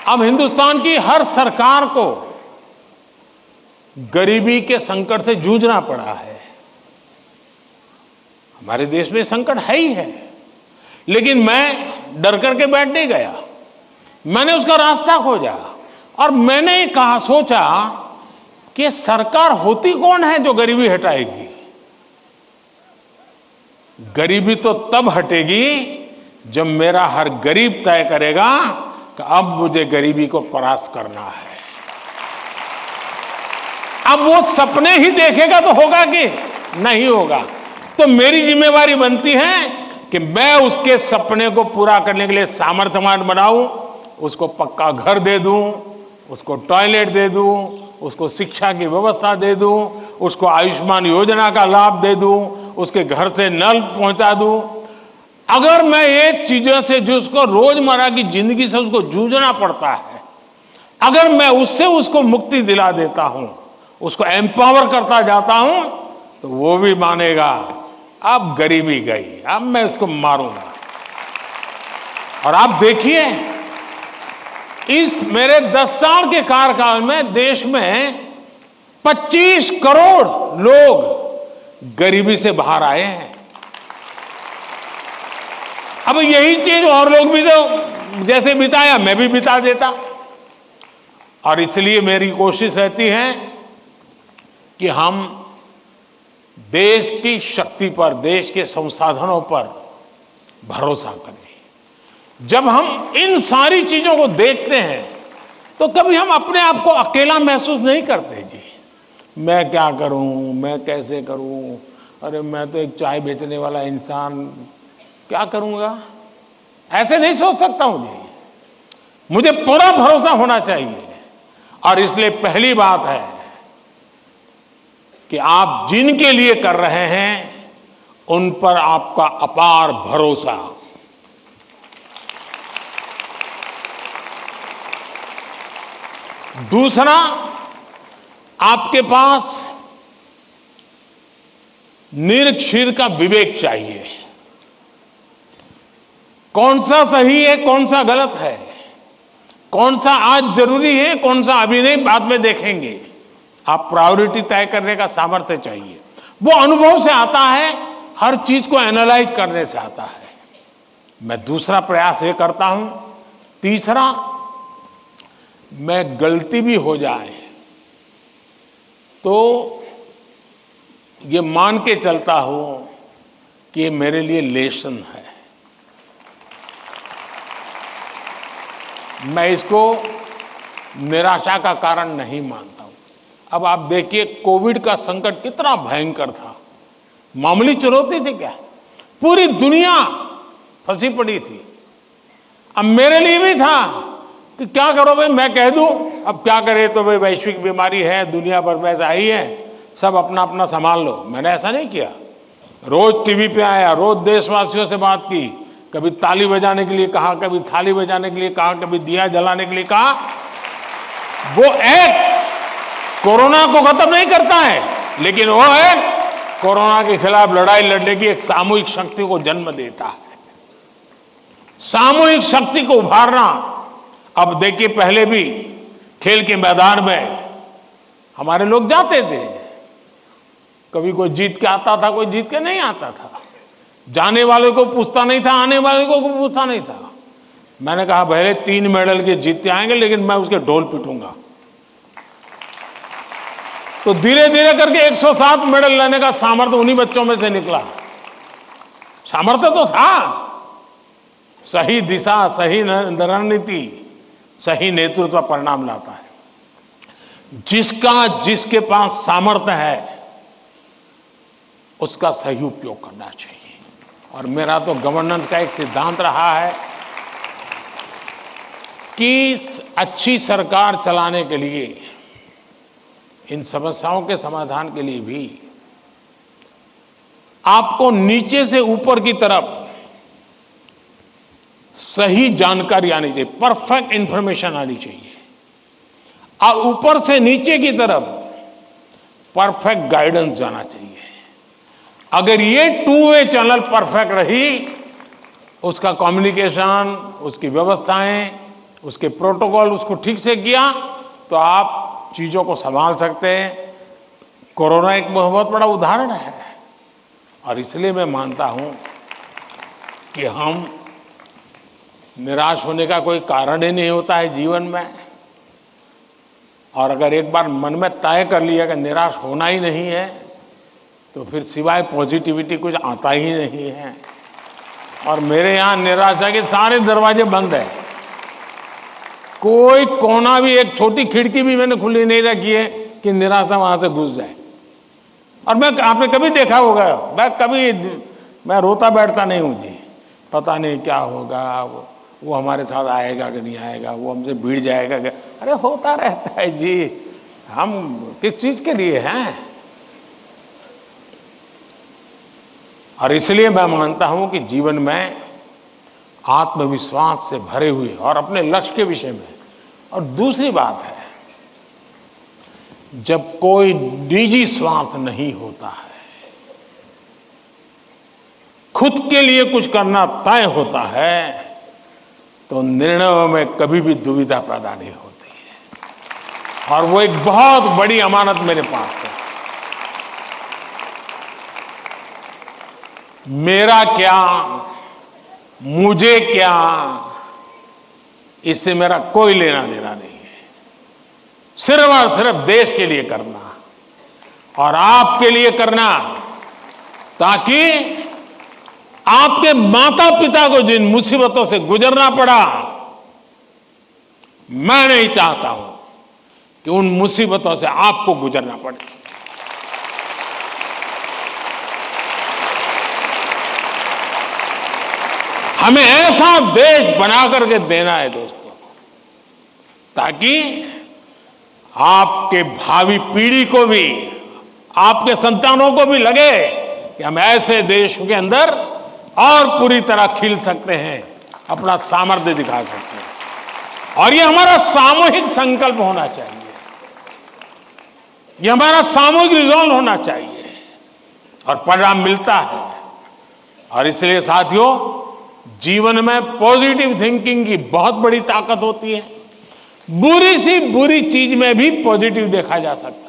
अब हिंदुस्तान की हर सरकार को गरीबी के संकट से जूझना पड़ा है। हमारे देश में संकट है ही है, लेकिन मैं डर करके बैठ नहीं गया। मैंने उसका रास्ता खोजा और मैंने कहा, सोचा कि सरकार होती कौन है जो गरीबी हटाएगी। गरीबी तो तब हटेगी जब मेरा हर गरीब तय करेगा कि अब मुझे गरीबी को परास्त करना है। अब वो सपने ही देखेगा तो होगा कि नहीं होगा। तो मेरी जिम्मेवारी बनती है कि मैं उसके सपने को पूरा करने के लिए सामर्थ्यवान बनाऊं, उसको पक्का घर दे दूं, उसको टॉयलेट दे दूं, उसको शिक्षा की व्यवस्था दे दूं, उसको आयुष्मान योजना का लाभ दे दूं, उसके घर से नल पहुंचा दूं। अगर मैं ये चीजों से, जो उसको रोजमर्रा की जिंदगी से उसको जूझना पड़ता है, अगर मैं उससे उसको मुक्ति दिला देता हूं, उसको एम्पावर करता जाता हूं, तो वो भी मानेगा अब गरीबी गई, अब मैं उसको मारूंगा। और आप देखिए, इस मेरे 10 साल के कार्यकाल में देश में 25 करोड़ लोग गरीबी से बाहर आए हैं। अब यही चीज और लोग भी तो जैसे बिताया, मैं भी बिता देता। और इसलिए मेरी कोशिश रहती है कि हम देश की शक्ति पर, देश के संसाधनों पर भरोसा करें। जब हम इन सारी चीजों को देखते हैं तो कभी हम अपने आप को अकेला महसूस नहीं करते। जी, मैं क्या करूं, मैं कैसे करूं, अरे मैं तो एक चाय बेचने वाला इंसान, क्या करूंगा, ऐसे नहीं सोच सकता हूं। जी, मुझे पूरा भरोसा होना चाहिए। और इसलिए पहली बात है कि आप जिनके लिए कर रहे हैं उन पर आपका अपार भरोसा। दूसरा, आपके पास निरक्षीर का विवेक चाहिए। कौन सा सही है, कौन सा गलत है, कौन सा आज जरूरी है, कौन सा अभी नहीं, बाद में देखेंगे। आप प्रायोरिटी तय करने का सामर्थ्य चाहिए। वो अनुभव से आता है, हर चीज को एनालाइज करने से आता है। मैं दूसरा प्रयास ये करता हूं। तीसरा, मैं गलती भी हो जाए तो ये मान के चलता हूं कि ये मेरे लिए लेसन है। मैं इसको निराशा का कारण नहीं मानता हूं। अब आप देखिए, कोविड का संकट कितना भयंकर था। मामूली चुनौती थी क्या? पूरी दुनिया फंसी पड़ी थी। अब मेरे लिए भी था कि क्या करो भाई, मैं कह दूं, अब क्या करे, तो भाई वैश्विक बीमारी है, दुनिया भर में ऐसा ही है, सब अपना अपना संभाल लो। मैंने ऐसा नहीं किया। रोज टीवी पे आया, रोज देशवासियों से बात की, कभी ताली बजाने के लिए कहा, कभी थाली बजाने के लिए कहा, कभी दिया जलाने के लिए कहा। वो एक्ट कोरोना को खत्म नहीं करता है, लेकिन वो एक्ट कोरोना के खिलाफ लड़ाई लड़ने की एक सामूहिक शक्ति को जन्म देता है। सामूहिक शक्ति को उभारना। अब देखिए, पहले भी खेल के मैदान में हमारे लोग जाते थे, कभी कोई जीत के आता था, कोई जीत के नहीं आता था। जाने वाले को पूछता नहीं था, आने वाले को पूछता नहीं था। मैंने कहा, भले 3 मेडल के जीतते आएंगे, लेकिन मैं उसके ढोल पीटूंगा। तो धीरे धीरे करके 107 मेडल लेने का सामर्थ्य उन्हीं बच्चों में से निकला। सामर्थ्य तो था। सही दिशा, सही रणनीति, सही नेतृत्व परिणाम लाता है। जिसके पास सामर्थ्य है उसका सही उपयोग करना चाहिए। और मेरा तो गवर्नेंस का एक सिद्धांत रहा है कि अच्छी सरकार चलाने के लिए, इन समस्याओं के समाधान के लिए भी आपको नीचे से ऊपर की तरफ सही जानकारी आनी चाहिए, परफेक्ट इंफॉर्मेशन आनी चाहिए, और ऊपर से नीचे की तरफ परफेक्ट गाइडेंस जाना चाहिए। अगर ये 2 वे चैनल परफेक्ट रही, उसका कम्युनिकेशन, उसकी व्यवस्थाएं उसके प्रोटोकॉल उसको ठीक से किया तो आप चीजों को संभाल सकते हैं। कोरोना एक बहुत बड़ा उदाहरण है और इसलिए मैं मानता हूं कि हम निराश होने का कोई कारण ही नहीं होता है जीवन में। और अगर एक बार मन में तय कर लिया कि निराश होना ही नहीं है तो फिर सिवाय पॉजिटिविटी कुछ आता ही नहीं है। और मेरे यहां निराशा के सारे दरवाजे बंद हैं, कोई कोना भी, एक छोटी खिड़की भी मैंने खुली नहीं रखी है कि निराशा वहां से घुस जाए। और मैं, आपने कभी देखा होगा, मैं रोता बैठता नहीं हूं जी, पता नहीं क्या होगा, वो हमारे साथ आएगा कि नहीं आएगा, वो हमसे भिड़ जाएगा क्या। अरे होता रहता है जी, हम किस चीज के लिए हैं। और इसलिए मैं मानता हूं कि जीवन में आत्मविश्वास से भरे हुए और अपने लक्ष्य के विषय में। और दूसरी बात है, जब कोई निजी स्वार्थ नहीं होता है, खुद के लिए कुछ करना तय होता है, तो निर्णयों में कभी भी दुविधा पैदा नहीं होती है। और वो एक बहुत बड़ी अमानत मेरे पास है। मेरा क्या, मुझे क्या, इससे मेरा कोई लेना देना नहीं है। सिर्फ और सिर्फ देश के लिए करना और आपके लिए करना, ताकि आपके माता पिता को जिन मुसीबतों से गुजरना पड़ा, मैं नहीं चाहता हूं कि उन मुसीबतों से आपको गुजरना पड़े। हमें ऐसा देश बना करके देना है दोस्तों, ताकि आपके भावी पीढ़ी को भी, आपके संतानों को भी लगे कि हम ऐसे देश के अंदर और पूरी तरह खिल सकते हैं, अपना सामर्थ्य दिखा सकते हैं। और ये हमारा सामूहिक संकल्प होना चाहिए, ये हमारा सामूहिक रिजॉल्व होना चाहिए, और परिणाम मिलता है। और इसलिए साथियों, जीवन में पॉजिटिव थिंकिंग की बहुत बड़ी ताकत होती है। बुरी सी बुरी चीज में भी पॉजिटिव देखा जा सकता है।